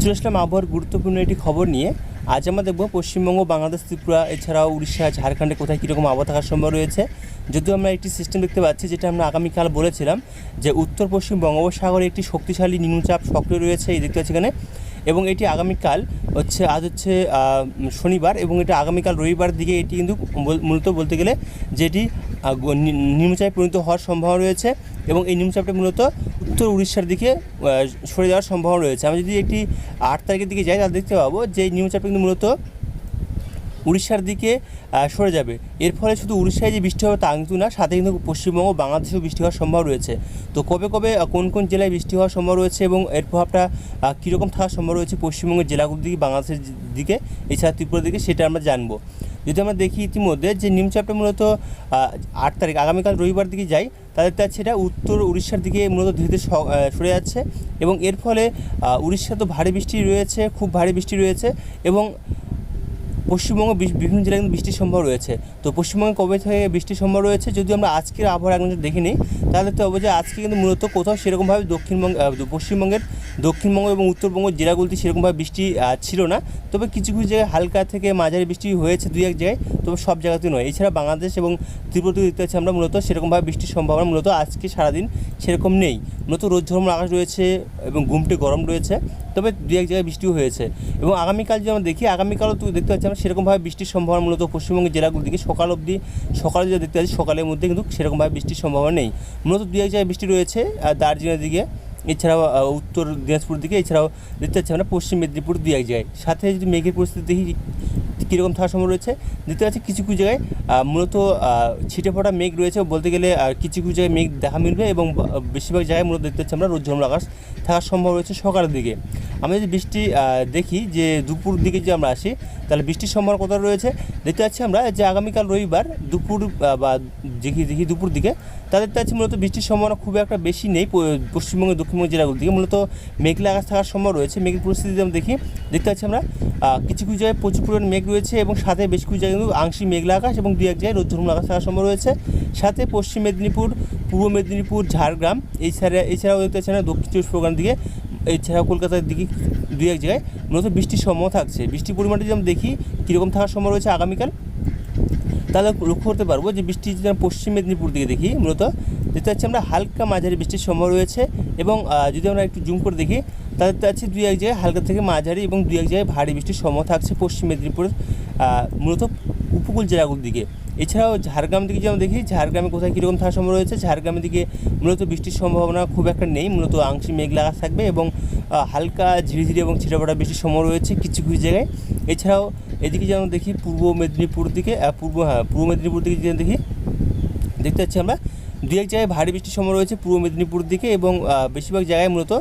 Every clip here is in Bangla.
চলে আসলাম আবহাওয়ার গুরুত্বপূর্ণ একটি খবর নিয়ে। আজ আমরা দেখব পশ্চিমবঙ্গ, বাংলাদেশ, ত্রিপুরা এছাড়াও উড়িষ্যা, ঝাড়খণ্ডে কোথায় কীরকম আবহাওয়া থাকার সম্ভব রয়েছে। যদিও আমরা একটি সিস্টেম দেখতে পাচ্ছি, যেটা আমরা আগামীকাল বলেছিলাম যে উত্তর পশ্চিম বঙ্গোপসাগরে একটি শক্তিশালী নিম্নচাপ সক্রিয় রয়েছে, এই দেখতে পাচ্ছি এখানে। এবং এটি আগামীকাল আজ হচ্ছে শনিবার, এবং এটা আগামীকাল রবিবার দিকে এটি কিন্তু মূলত বলতে গেলে যেটি নিম্নচাপে পরিণত হওয়ার সম্ভাবনা রয়েছে। এবং এই নিম্নচাপটা মূলত উত্তর উড়িষ্যার দিকে সরে যাওয়ার সম্ভাবনা রয়েছে। আমি যদি একটি 8 তারিখের দিকে যাই, তাহলে দেখতে পাবো যে এই নিম্নচাপটা কিন্তু মূলত উড়িষ্যার দিকে সরে যাবে। এর ফলে শুধু উড়িষ্যায় যে বৃষ্টি হবে তা কিন্তু না, সাথে কিন্তু পশ্চিমবঙ্গ, বাংলাদেশেও বৃষ্টি হওয়ার সম্ভাবনা রয়েছে। তো কবে কবে কোন কোন জেলায় বৃষ্টি হওয়ার সম্ভাবনা রয়েছে এবং এর প্রভাবটা কীরকম থাকার সম্ভাবনা রয়েছে পশ্চিমবঙ্গের জেলাগুলোর দিকে, বাংলাদেশের দিকে, এছাড়া ত্রিপুরার দিকে, সেটা আমরা জানবো। যদি আমরা দেখি ইতিমধ্যে যে নিম্নচাপটা মূলত 8 তারিখ আগামীকাল রবিবার দিকে যাই, তাদের সেটা উত্তর উড়িষ্যার দিকে মূলত ধীরে ধীরে সরে যাচ্ছে। এবং এর ফলে উড়িষ্যা তো ভারী বৃষ্টি রয়েছে, খুব ভারী বৃষ্টি রয়েছে। এবং পশ্চিমবঙ্গ বিভিন্ন জেলায় কিন্তু বৃষ্টির সম্ভাবনা রয়েছে। তো পশ্চিমবঙ্গে কবে থেকে বৃষ্টির সম্ভাবনা রয়েছে, যদি আমরা আজকের আবহাওয়ার একজন দেখে নিই, তাহলে তো হবে যে আজকে কিন্তু মূলত কোথাও সেরকমভাবে পশ্চিমবঙ্গের দক্ষিণবঙ্গ এবং উত্তরবঙ্গ জেলাগুলিতে সেরকমভাবে বৃষ্টি ছিল না। তবে কিছু কিছু জায়গায় হালকা থেকে মাঝারি বৃষ্টি হয়েছে 2-1 জায়গায়, তবে সব জায়গাতে নয়। এছাড়া বাংলাদেশ এবং ত্রিপুরাতে দেখতে পাচ্ছি আমরা মূলত সেরকমভাবে বৃষ্টির সম্ভাবনা মূলত আজকে সারাদিন সেরকম নেই। মূলত রোদ ঝলমল আকাশ রয়েছে এবং গুমটে গরম রয়েছে, তবে 2-1 জায়গায় বৃষ্টিও হয়েছে। এবং আগামীকাল যদি আমরা দেখি, আগামীকালও তো দেখতে পাচ্ছি আমরা সেরকমভাবে বৃষ্টির সম্ভাবনা মূলত পশ্চিমবঙ্গের জেলাগুলোর দিকে সকালে যে দেখতে পাচ্ছি, সকালের মধ্যে কিন্তু সেরকমভাবে বৃষ্টির সম্ভাবনা নেই। মূলত 2-1 জায়গায় বৃষ্টি রয়েছে দার্জিলিংয়ের দিকে, এছাড়াও উত্তর দিনাজপুর দিকে, এছাড়াও দেখতে পাচ্ছি আমরা পশ্চিম মেদিনীপুর 2-1 জায়গায়। সাথে যদি মেঘের পরিস্থিতি দেখি কীরকম থাকার সম্ভব রয়েছে, দেখতে পাচ্ছি কিছু কিছু জায়গায় মূলত ছিটে ফোটা মেঘ রয়েছে বলতে গেলে, কিছু কিছু জায়গায় মেঘ দেখা মিলবে। এবং বেশিরভাগ জায়গায় মূলত দেখতে পাচ্ছি আমরা রোদ ঝলমল আকাশ থাকার সম্ভব রয়েছে সকালের দিকে। আমরা যদি বৃষ্টি দেখি যে দুপুর দিকে যে আমরা আসি, তাহলে বৃষ্টির সম্ভাবনা কোথাও রয়েছে, দেখতে পাচ্ছি আমরা যে আগামীকাল রবিবার দুপুর বা দেখি দুপুর দিকে, তাদের কাছে মূলত বৃষ্টির সম্ভাবনা খুব একটা বেশি নেই পশ্চিমবঙ্গের দক্ষিণবঙ্গ জেলাগুলোর দিকে। মূলত মেঘলা আকাশ থাকার সম্ভব রয়েছে। মেঘের পরিস্থিতি আমরা দেখি, দেখতে পাচ্ছি আমরা কিছু কিছু জায়গায় প্রচুর পরিমাণ মেঘ রয়েছে, এবং সাথে বেশ কিছু জায়গায় কিন্তু আংশিক মেঘলা আকাশ এবং 2-1 জায়গায় রোদ ঝলমল আকাশ থাকার সম্ভব রয়েছে। সাথে পশ্চিম মেদিনীপুর, পূর্ব মেদিনীপুর, ঝাড়গ্রাম, এছাড়াও দেখতে পাচ্ছি না দক্ষিণ 24 পরগনার দিকে, এছাড়াও কলকাতার দিকে 2-1 জায়গায় মূলত বৃষ্টির সম্ভাবনা থাকছে। বৃষ্টির পরিমাণটা যদি আমরা দেখি কীরকম থাকার সম্ভব রয়েছে আগামীকাল, তাহলে লক্ষ্য করতে পারবো যে বৃষ্টি যদি আমরা পশ্চিম মেদিনীপুর দিকে দেখি, মূলত দেখতে পাচ্ছি আমরা হালকা মাঝারি বৃষ্টির সম্ভাবনা রয়েছে। এবং যদি আমরা একটু জুম করে দেখি, তাহলে দেখতে পাচ্ছি 2-1 জায়গায় হালকা থেকে মাঝারি এবং 2-1 জায়গায় ভারী বৃষ্টির সম্ভাবনা থাকছে পশ্চিম মেদিনীপুরের মূলত উপকূল জেলাগুলোর দিকে। এছাড়াও ঝাড়গ্রাম দিকে যদি আমরা দেখি, ঝাড়গ্রামে কোথায় কীরকম থাকার সম্ভাবনা রয়েছে, ঝাড়গ্রামের দিকে মূলত বৃষ্টির সম্ভাবনা খুব একটা নেই, মূলত আংশিক মেঘলা আকাশ থাকবে এবং হালকা ঝিরিঝিরি এবং ছিটেফোঁটা বৃষ্টির সম্ভাবনা রয়েছে কিছু কিছু জায়গায়। এছাড়াও এদিকে যেমন দেখি পূর্ব মেদিনীপুর দিকে পূর্ব মেদিনীপুর দিকে যদি দেখি, দেখতে পাচ্ছি আমরা 2-1 জায়গায় ভারী বৃষ্টির সম্ভাবনা রয়েছে পূর্ব মেদিনীপুর দিকে। এবং বেশিরভাগ জায়গায় মূলত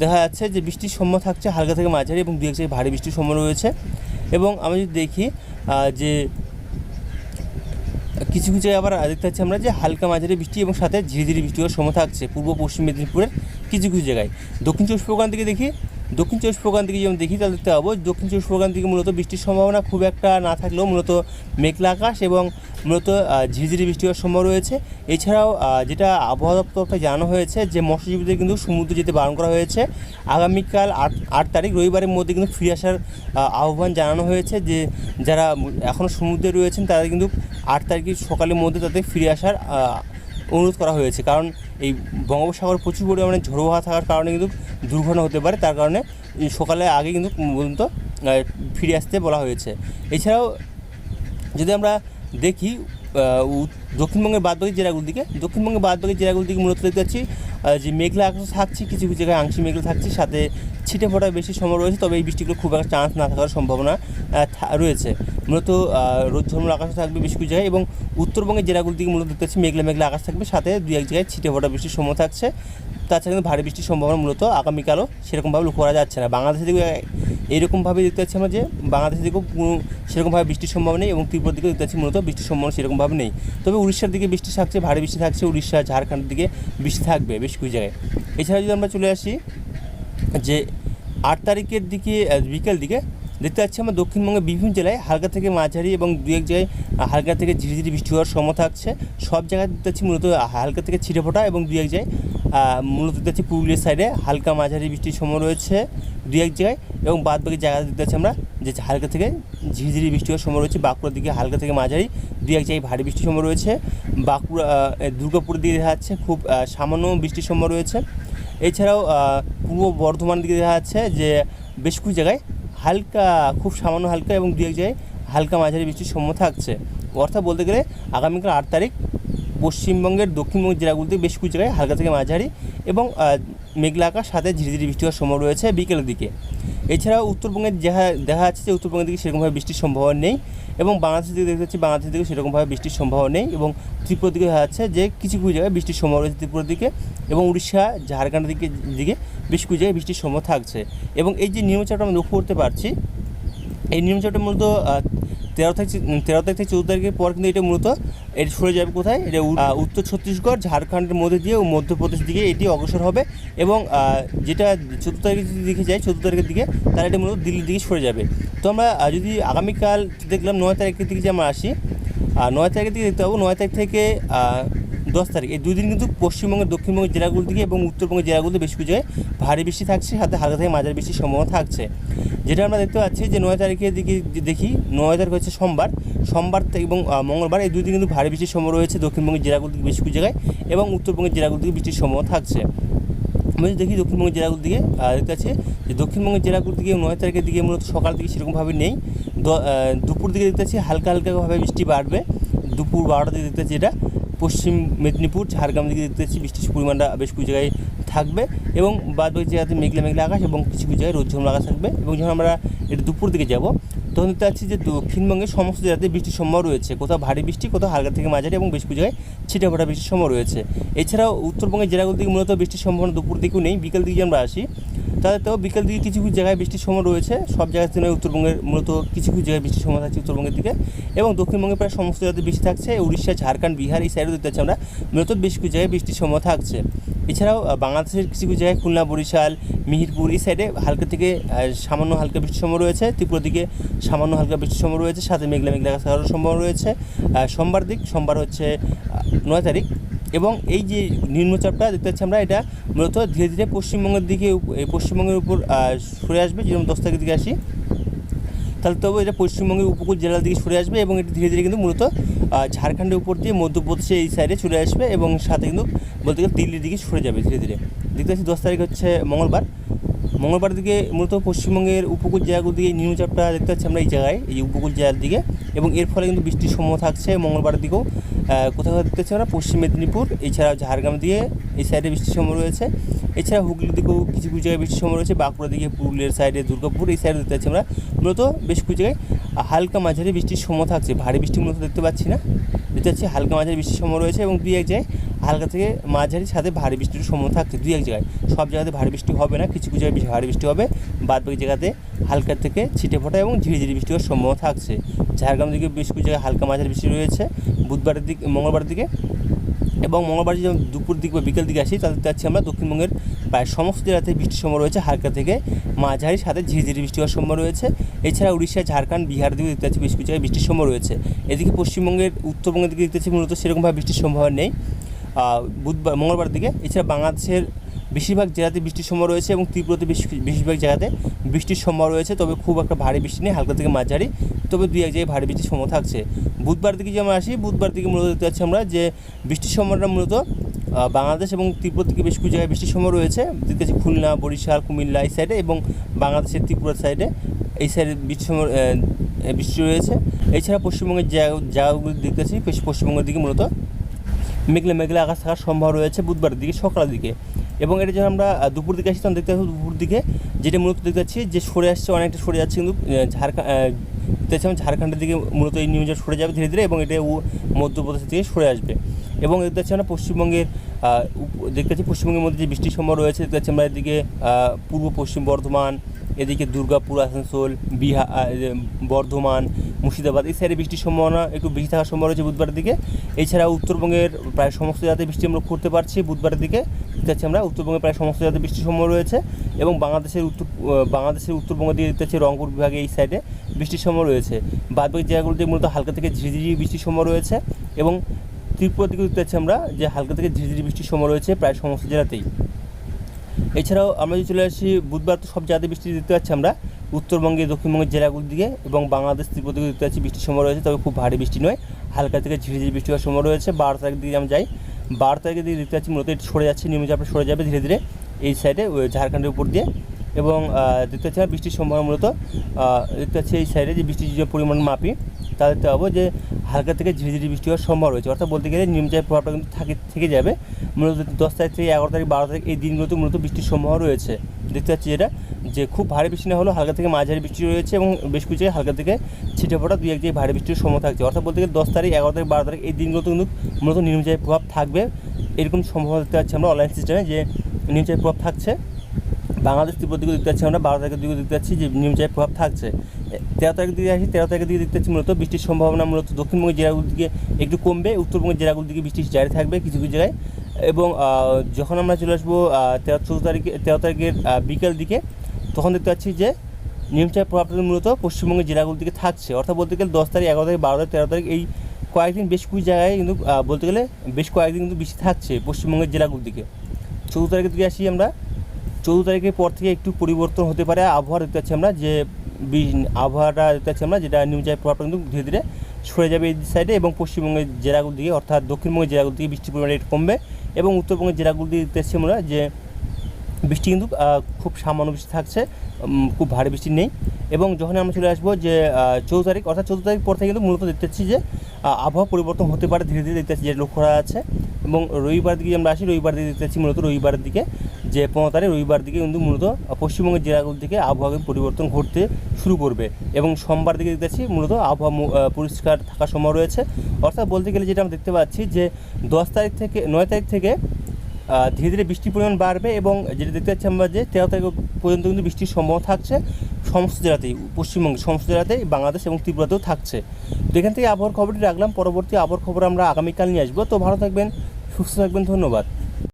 দেখা যাচ্ছে যে বৃষ্টির সম্ভাবনা থাকছে হালকা থেকে মাঝারি এবং 2-1 জায়গায় ভারী বৃষ্টির সম্ভাবনা রয়েছে। এবং আমি যদি দেখি যে কিছু কিছু জায়গায় আবার দেখতে পাচ্ছি আমরা যে হালকা মাঝারি বৃষ্টি এবং সাথে ঝিরিঝিরি বৃষ্টি হওয়ার সম্ভাবনা থাকছে পূর্ব পশ্চিম মেদিনীপুরের কিছু কিছু জায়গায়। দক্ষিণ 24 পরগনা দিকে দেখি, দক্ষিণ 24 পরগনা দিকে যেমন দেখি, তাহলে দেখতে পাবো দক্ষিণ 24 পরগনা দিকে মূলত বৃষ্টির সম্ভাবনা খুব একটা না থাকলেও মূলত মেঘলা আকাশ এবং মূলত ঝিরিঝিরি বৃষ্টি হওয়ার সম্ভাবনা রয়েছে। এছাড়াও যেটা আবহাওয়া দপ্তরকে জানানো হয়েছে যে মৎস্যজীবীদের কিন্তু সমুদ্রে যেতে বারণ করা হয়েছে। আগামীকাল 8 তারিখ রবিবারের মধ্যে কিন্তু ফিরে আসার আহ্বান জানানো হয়েছে, যে যারা এখনও সমুদ্রে রয়েছেন তারা কিন্তু 8 তারিখের সকালের মধ্যে তাদের ফিরে আসার অনুরোধ করা হয়েছে। কারণ এই বঙ্গোপসাগরে প্রচুর পরিমাণে ঝোড়ো হাওয়া থাকার কারণে কিন্তু দুর্ঘটনা হতে পারে, তার কারণে সকালে আগে কিন্তু পর্যন্ত ফিরে আসতে বলা হয়েছে। এছাড়াও যদি আমরা দেখি দক্ষিণবঙ্গের বাদবাকি জেলাগুলোর দিকে, মূলত দেখতে পাচ্ছি যে মেঘলা আকাশ থাকছে, কিছু কিছু জায়গায় আংশিক মেঘলা থাকছে, সাথে ছিটে ফোটা বেশি সময় রয়েছে। তবে এই বৃষ্টিগুলো খুব একটা চান্স না থাকার সম্ভাবনা রয়েছে। মূলত রোদ ঝলমল আকাশ থাকবে বেশ কিছু জায়গায়। এবং উত্তরবঙ্গের জেলাগুলোর দিকে মূলত দেখতে পাচ্ছি মেঘলা আকাশ থাকবে, সাথে 2-1 জায়গায় ছিটে ফোটা বৃষ্টির সম্ভাবনা থাকছে। তাছাড়া কিন্তু ভারী বৃষ্টির সম্ভাবনা মূলত আগামীকালও সেরকমভাবে লক্ষ্য করা যাচ্ছে না। বাংলাদেশের দিকে এইরকমভাবে দেখতে পাচ্ছি আমরা যে বাংলাদেশের দিকেও সেরকমভাবে বৃষ্টির সম্ভাবনা নেই, এবং ত্রিপুরার দিকেও দেখতে পাচ্ছি মূলত বৃষ্টির সম্ভাবনা সেরকমভাবে নেই। তবে উড়িষ্যার দিকে বৃষ্টি থাকছে, ভারী বৃষ্টি থাকছে, উড়িষ্যা ঝাড়খণ্ডের দিকে বৃষ্টি থাকবে বেশ কিছু জায়গায়। এছাড়া যদি আমরা চলে আসি যে 8 তারিখের দিকে বিকেল দিকে, দেখতে পাচ্ছি আমরা দক্ষিণবঙ্গের বিভিন্ন জেলায় হালকা থেকে মাঝারি এবং 2-1 জায়গায় হালকা থেকে ঝিরিঝিরি বৃষ্টি হওয়ার সম্ভাবনা থাকছে। সব জায়গায় দেখতে পাচ্ছি মূলত হালকা থেকে ছিটে ফোটা এবং 2-1 জায়গায় মূলত দেখতে পাচ্ছি পুরুলিয়ার সাইডে হালকা মাঝারি বৃষ্টির সম্ভাবনা রয়েছে 2-1 জায়গায়, এবং বাদ বাকি জায়গাতে দেখতে পাচ্ছি আমরা যে হালকা থেকে ঝিরিঝিরি বৃষ্টি হওয়ার সম্ভাবনা রয়েছে। বাঁকুড়ার দিকে হালকা থেকে মাঝারি 2-1 জায়গায় ভারী বৃষ্টির সম্ভাবনা রয়েছে। বাঁকুড়া দুর্গাপুরের দিকে দেখা যাচ্ছে খুব সামান্য বৃষ্টির সম্ভাবনা রয়েছে। এছাড়াও পূর্ব বর্ধমানের দিকে দেখা যাচ্ছে যে বেশ কিছু জায়গায় হালকা, খুব সামান্য হালকা এবং 2-1 জায়গায় হালকা মাঝারি বৃষ্টির সম্ভাবনা থাকছে। অর্থাৎ বলতে গেলে আগামীকাল 8 তারিখ পশ্চিমবঙ্গের দক্ষিণবঙ্গের জেলাগুলিতে বেশ কিছু জায়গায় হালকা থেকে মাঝারি এবং মেঘলা আকাশ সাথে ঝিরিঝিরি বৃষ্টি হওয়ার সম্ভাবনা রয়েছে বিকেলের দিকে। এছাড়াও উত্তরবঙ্গের দেখা যাচ্ছে যে উত্তরবঙ্গের দিকে সেরকমভাবে বৃষ্টির সম্ভাবনা নেই, এবং বাংলাদেশের দিকে দেখতে পাচ্ছি বাংলাদেশের দিকে সেরকমভাবে বৃষ্টির সম্ভাবনা নেই, এবং ত্রিপুরার দিকে দেখা যাচ্ছে যে কিছু কিছু জায়গায় বৃষ্টির সম্ভাবনা রয়েছে ত্রিপুরার দিকে, এবং উড়িষ্যা ঝাড়খণ্ডের দিকে বেশ কিছু জায়গায় বৃষ্টির সম্ভাবনা থাকছে। এবং এই যে নিম্নচাপটা আমরা লক্ষ্য করতে পারছি, এই নিম্নচাপটা মূলত 13 তারিখ থেকে 14 তারিখের পর কিন্তু এটা মূলত এটি সরে যাবে কোথায়, এটা উত্তর ছত্তিশগড় ঝাড়খণ্ডের মধ্যে দিয়ে ও মধ্যপ্রদেশ দিকে এটি অগ্রসর হবে, এবং যেটা 14 তারিখের দিকে যায় 14 তারিখের দিকে, তাহলে এটা মূলত দিল্লির দিকে সরে যাবে। তো আমরা যদি আগামীকাল দেখলাম 9 তারিখের দিকে যে আমরা আসি, 9 তারিখের দিকে দেখতে পাবো 9 তারিখ থেকে 10 তারিখ এই 2 দিন কিন্তু পশ্চিমবঙ্গের দক্ষিণবঙ্গের জেলাগুলোর দিকে এবং উত্তরবঙ্গের জেলাগুলোতে বেশ কিছু জায়গায় ভারী বৃষ্টি থাকছে, সাথে হালকা থেকে মাঝারি বৃষ্টির সম্ভাবনা থাকছে। যেটা আমরা দেখতে পাচ্ছি যে 9 তারিখের দিকে দেখি, 9 তারিখ হচ্ছে সোমবার এবং মঙ্গলবার, এই 2 দিন কিন্তু ভারী বৃষ্টির সম্ভাবনা রয়েছে দক্ষিণবঙ্গের জেলাগুলোর দিকে বেশ কিছু জায়গায়, এবং উত্তরবঙ্গের জেলাগুলোর দিকে বৃষ্টির সম্ভাবনা থাকছে। আমি যদি দেখি দক্ষিণবঙ্গের জেলাগুলোর দিকে দেখতে পাচ্ছি যে দক্ষিণবঙ্গের জেলাগুলোর দিকে 9 তারিখের দিকে মূলত সকাল দিকে সেরকমভাবে নেই, দুপুর দিকে দেখতে পাচ্ছি হালকা হালকাভাবে বৃষ্টি বাড়বে। দুপুর 12টার দিকে দেখতে পাচ্ছি এটা পশ্চিম মেদিনীপুর ঝাড়গ্রাম দিকে দেখতে পাচ্ছি বৃষ্টির পরিমাণটা বেশ কিছু জায়গায় থাকবে, এবং বাদ বাকি জায়গাতে মেঘলা আকাশ এবং কিছু কিছু জায়গায় রোদ ঝলমলে আকাশ থাকবে। এবং যখন আমরা এটা দুপুর দিকে যাব তখন দেখতে পাচ্ছি যে দক্ষিণবঙ্গের সমস্ত জায়গাতে বৃষ্টির সম্ভাবনা রয়েছে, কোথাও ভারী বৃষ্টি, কোথাও হালকা থেকে মাঝারি এবং বেশ কিছু জায়গায় ছিটেফোঁটা বৃষ্টির সম্ভাবনা রয়েছে। এছাড়াও উত্তরবঙ্গের জেলাগুলো দিকে মূলত বৃষ্টির সম্ভাবনা দুপুর দিকেও নেই, বিকেল দিকে আমরা আসি তাহলে তো বিকেল দিকে কিছু কিছু জায়গায় বৃষ্টির সম্ভাবনা রয়েছে। সব জায়গাতে নয়, উত্তরবঙ্গের মূলত কিছু কিছু জায়গায় বৃষ্টির সম্ভাবনা থাকছে উত্তরবঙ্গের দিকে, এবং দক্ষিণবঙ্গের প্রায় সমস্ত জায়গাতে বৃষ্টি থাকছে। উড়িষ্যা ঝাড়খণ্ড বিহার এই সাইডেও দেখতে পাচ্ছি আমরা মূলত বেশ কিছু জায়গায় বৃষ্টির সম্ভাবনা থাকছে। এছাড়াও বাংলাদেশের কিছু কিছু জায়গায় খুলনা, বরিশাল, মিহিরপুর এই সাইডে হালকা থেকে সামান্য হালকা বৃষ্টির সম্ভাবনা রয়েছে। ত্রিপুরার দিকে সামান্য হালকা বৃষ্টির সম্ভাবনা রয়েছে, সাথে মেঘলা আকাশ থাকার সম্ভাবনা রয়েছে। সোমবার হচ্ছে 9 তারিখ, এবং এই যে নিম্নচাপটা দেখতে পাচ্ছি আমরা এটা মূলত ধীরে ধীরে পশ্চিমবঙ্গের উপর সরে আসবে। যেরকম 10 তারিখের দিকে আসি তাহলে তবে এটা পশ্চিমবঙ্গের উপকূল জেলার দিকে সরে আসবে, এবং এটি ধীরে ধীরে কিন্তু মূলত ঝাড়খণ্ডের উপর দিয়ে মধ্যপ্রদেশে এই সাইডে চলে আসবে, এবং সাথে কিন্তু বলতে গেলে দিল্লির দিকে সরে যাবে ধীরে ধীরে। দেখতে পাচ্ছি 10 তারিখ হচ্ছে মঙ্গলবার দিকে মূলত পশ্চিমবঙ্গের উপকূল জেলাগুলোর দিকে নিম্নচাপটা দেখতে পাচ্ছি আমরা এই জায়গায়, এই উপকূল জেলার দিকে, এবং এর ফলে কিন্তু বৃষ্টির সম্ভাবনা থাকছে। মঙ্গলবারের দিকেও কোথাও দেখতে পাচ্ছি আমরা পশ্চিম মেদিনীপুর, এছাড়াও ঝাড়গ্রাম দিয়ে এই সাইডে বৃষ্টির সম্ভাবনা রয়েছে। এছাড়া হুগলির দিকেও কিছু কিছু জায়গায় বৃষ্টির সম্ভাবনা রয়েছে। বাঁকুড়া দিকে, পুরুলিয়ার সাইডে, দুর্গাপুর এই সাইডে দেখতে পাচ্ছি আমরা মূলত বেশ কিছু জায়গায় হালকা মাঝারি বৃষ্টির সম্ভাবনা থাকছে। ভারী বৃষ্টি মূলত দেখতে পাচ্ছি না, দেখতে পাচ্ছি হালকা মাঝারি বৃষ্টির সম্ভাবনা রয়েছে, এবং 2-1 জায়গায় হালকা থেকে মাঝারি সাথে ভারী বৃষ্টির সম্ভাবনা থাকছে। 2-1 জায়গায়, সব জায়গাতে ভারী বৃষ্টি হবে না, কিছু কিছু জায়গায় ভারী বৃষ্টি হবে, বাদ বাকি জায়গাতে হালকা থেকে ছিটেফোঁটা এবং ঝিরিঝিরি বৃষ্টি হওয়ার সম্ভাবনা থাকছে। ঝাড়গ্রাম দিকে বেশ কিছু জায়গায় হালকা মাঝারি বৃষ্টি রয়েছে মঙ্গলবারের দিকে, এবং মঙ্গলবার যদি দুপুর দিকে বা বিকেল দিকে আসি তাহলে দেখতে পাচ্ছি আমরা দক্ষিণবঙ্গের প্রায় সমস্ত জেলাতে বৃষ্টির সম্ভাবনা রয়েছে, হালকা থেকে মাঝারি সাথে ঝিরিঝিরি বৃষ্টি হওয়ার সম্ভাবনা রয়েছে। এছাড়া উড়িষ্যা, ঝাড়খণ্ড, বিহার দিকে দেখতে পাচ্ছি বেশ কিছু জায়গায় বৃষ্টির সম্ভাবনা রয়েছে। এদিকে পশ্চিমবঙ্গের উত্তরবঙ্গের দিকে দেখতে পাচ্ছি মূলত সেরকমভাবে বৃষ্টির সম্ভাবনা নেই মঙ্গলবার দিকে। এছাড়া বাংলাদেশের বেশিরভাগ জেলাতে বৃষ্টির সম্ভাবনা রয়েছে, এবং ত্রিপুরাতে বেশিরভাগ জায়গাতে বৃষ্টির সম্ভাবনা রয়েছে, তবে খুব একটা ভারী বৃষ্টি নেই, হালকা থেকে মাঝারি, তবে 2-1 জায়গায় ভারী বৃষ্টির সম্ভাবনা থাকছে। বুধবার দিকে যে আমরা আসি, বুধবার দিকে মূলত দেখতে পাচ্ছি আমরা যে বৃষ্টির সম্ভাবনা মূলত বাংলাদেশ এবং ত্রিপুরা থেকে বেশ কিছু জায়গায় বৃষ্টির সম্ভাবনা রয়েছে। দেখতে পাচ্ছি খুলনা, বরিশাল, কুমিল্লা এই সাইডে, এবং বাংলাদেশের ত্রিপুরার সাইডে এই সাইডে বৃষ্টি রয়েছে। এছাড়া পশ্চিমবঙ্গের জায়গাগুলো দেখতে পাচ্ছি পশ্চিমবঙ্গের দিকে মূলত মেঘলা আকাশ থাকার সম্ভাবনা রয়েছে বুধবারের দিকে সকালের দিকে। এবং এটা যখন আমরা দুপুর দিকে আসি তখন দেখতে পাচ্ছি দুপুর দিকে যেটা মূলত দেখতে পাচ্ছি যে সরে আসছে, অনেকটা সরে যাচ্ছে, কিন্তু ঝাড়খণ্ডের দিকে মূলত এই নিউজটা সরে যাবে ধীরে ধীরে, এবং এটা মধ্যপ্রদেশ থেকে সরে আসবে। এবং দেখতে পাচ্ছি আমরা পশ্চিমবঙ্গের দেখতে পাচ্ছি পশ্চিমবঙ্গের মধ্যে যে বৃষ্টির সম্ভাবনা রয়েছে দেখতে পাচ্ছি আমরা এদিকে পূর্ব পশ্চিম বর্ধমান, এদিকে দুর্গাপুর, আসানসোল, বর্ধমান, মুর্শিদাবাদ এই সাইডে বৃষ্টির সম্ভাবনা একটু বেশি থাকার সম্ভাবনা রয়েছে বুধবারের দিকে। এছাড়া উত্তরবঙ্গের প্রায় সমস্ত জায়গাতে বৃষ্টি আমরা করতে পারছি বুধবারের দিকে। দেখতে পাচ্ছি আমরা উত্তরবঙ্গের প্রায় সমস্ত জায়গাতে বৃষ্টির সম্ভাবনা রয়েছে, এবং বাংলাদেশের উত্তরবঙ্গ দিয়ে দেখতে পাচ্ছি রংপুর বিভাগে এই সাইডে বৃষ্টির সম্ভাবনা রয়েছে। বাদবাকি জায়গাগুলোতে মূলত হালকা থেকে ঝিরিঝিরি বৃষ্টির সম্ভাবনা রয়েছে, এবং ত্রিপুরা দিকে দেখতে পাচ্ছি আমরা যে হালকা থেকে ঝিরিঝিরি বৃষ্টির সময় রয়েছে প্রায় সমস্ত জেলাতেই। এছাড়াও আমরা যদি চলে আসি বুধবার, তো সব জায়গাতে বৃষ্টি দেখতে পাচ্ছি আমরা উত্তরবঙ্গে, দক্ষিণবঙ্গের জেলাগুলির দিকে এবং বাংলাদেশ ত্রিপুরা দিকে দেখতে পাচ্ছি বৃষ্টির সময় রয়েছে, তবে খুব ভারী বৃষ্টি নয়, হালকা থেকে ঝিরিঝিরি বৃষ্টি হওয়ার সময় রয়েছে। 12 তারিখের দিকে আমরা যাই, 12 তারিখের দিকে দেখতে পাচ্ছি মূলত এটি সরে যাচ্ছে, নিম্নচাপটা সরে যাবে ধীরে ধীরে এই সাইডে ঝাড়খণ্ডের উপর দিয়ে, এবং দেখতে পাচ্ছি বৃষ্টির সম্ভাবনা মূলত দেখতে পাচ্ছি এই সাইডে যে বৃষ্টির যে পরিমাণ মাপি তা দেখতে পাবো যে হালকা থেকে ঝিরিঝিরি বৃষ্টি হওয়ার সম্ভব রয়েছে, অর্থাৎ বলতে গেলে নিম্নচাপের প্রভাবটা কিন্তু থেকে যাবে মূলত 10 তারিখ থেকে 11 তারিখ 12 তারিখ এই দিনগুলোতে মূলত বৃষ্টির সম্ভাবনা রয়েছে। দেখতে পাচ্ছি যেটা যে খুব ভারী বৃষ্টি না হলেও হালকা থেকে মাঝারি বৃষ্টি রয়েছে, এবং বেশ কিছু জায়গায় হালকা থেকে ছিটে ফোটা 2-1 জায়গায় ভারী বৃষ্টির সম্ভাবনা থাকছে, অর্থাৎ বলতে গেলে 10 তারিখ 11 তারিখ 12 তারিখ এই দিনগুলোতে কিন্তু মূলত নিম্নচাপের প্রভাব থাকবে, এরকম সম্ভাবনা দেখতে পাচ্ছি আমরা অনলাইন সিস্টেমে যে নিম্নচাপের প্রভাব থাকছে। বাংলাদেশ ত্রিপুরা দিকে দেখতে পাচ্ছি আমরা 12 তারিখের দিকে দেখতে পাচ্ছি যে নিম্নচাপের প্রভাব থাকছে। 13 তারিখের দিকে আসি, 13 তারিখের দিকে দেখতে পাচ্ছি মূলত বৃষ্টির সম্ভাবনা মূলত দক্ষিণবঙ্গের জেলাগুলির দিকে একটু কমবে, উত্তরবঙ্গের জেলাগুলির দিকে বৃষ্টি জারি থাকবে কিছু কিছু জায়গায়। এবং যখন আমরা চলে আসবো 13 তারিখের বিকেল দিকে, তখন দেখতে পাচ্ছি যে নিম্নচাপের প্রভাবটা মূলত পশ্চিমবঙ্গের জেলাগুলির দিকে থাকছে, অর্থাৎ বলতে গেলে 10 তারিখ 11 তারিখ 12 তারিখ 13 তারিখ এই কয়েকদিন বেশ কিছু জায়গায় কিন্তু বলতে গেলে বেশ কয়েকদিন কিন্তু বৃষ্টি থাকছে পশ্চিমবঙ্গের জেলাগুলির দিকে। 14 তারিখের দিকে আসি আমরা, 14 তারিখের পর থেকে একটু পরিবর্তন হতে পারে আবহাওয়া দেখতে পাচ্ছি আমরা, যে আবহাওয়াটা দেখতে পাচ্ছি আমরা যেটা নিম্নচাপের প্রভাবটা কিন্তু ধীরে ধীরে সরে যাবে এই সাইডে, এবং পশ্চিমবঙ্গের জেলাগুলির দিকে অর্থাৎ দক্ষিণবঙ্গের জেলাগুলির দিকে বৃষ্টির পরিমাণ একটু কমবে, এবং উত্তরবঙ্গের জেলাগুলির দিকে দেখতে পাচ্ছি আমরা যে বৃষ্টি কিন্তু খুব সামান্য বৃষ্টি থাকছে, খুব ভারী বৃষ্টি নেই। এবং যখন আমরা চলে আসবো যে 14 তারিখ, অর্থাৎ 14 তারিখ পর থেকে কিন্তু মূলত দেখতে পাচ্ছি যে আবহাওয়া পরিবর্তন হতে পারে ধীরে ধীরে দেখতে পাচ্ছি, যে লক্ষ্য করা আছে। এবং রবিবার দিকে আমরা আসি, রবিবার দিকে দেখতে পাচ্ছি মূলত রবিবারের দিকে যে 15 তারিখ রবিবার দিকে কিন্তু মূলত পশ্চিমবঙ্গের জেলাগুলো থেকে আবহাওয়া পরিবর্তন ঘটতে শুরু করবে, এবং সোমবার দিকে দেখতে পাচ্ছি মূলত আবহাওয়া পরিষ্কার থাকার সম্ভব রয়েছে, অর্থাৎ বলতে গেলে যেটা আমরা দেখতে পাচ্ছি যে 10 তারিখ থেকে 9 তারিখ থেকে ধীরে ধীরে বৃষ্টির পরিমাণ বাড়বে, এবং যেটা দেখতে পাচ্ছি আমরা যে 13 তারিখ পর্যন্ত কিন্তু বৃষ্টির সম্ভাবনা থাকছে সমস্ত জেলাতেই, পশ্চিমবঙ্গের সমস্ত জেলাতেই, বাংলাদেশ এবং ত্রিপুরাতেও থাকছে। তো এখান থেকে আবহাওয়ার খবরটি রাখলাম, পরবর্তী আবহাওয়ার খবর আমরা আগামীকাল নিয়ে আসবো। তো ভালো থাকবেন, সুস্থ থাকবেন, ধন্যবাদ।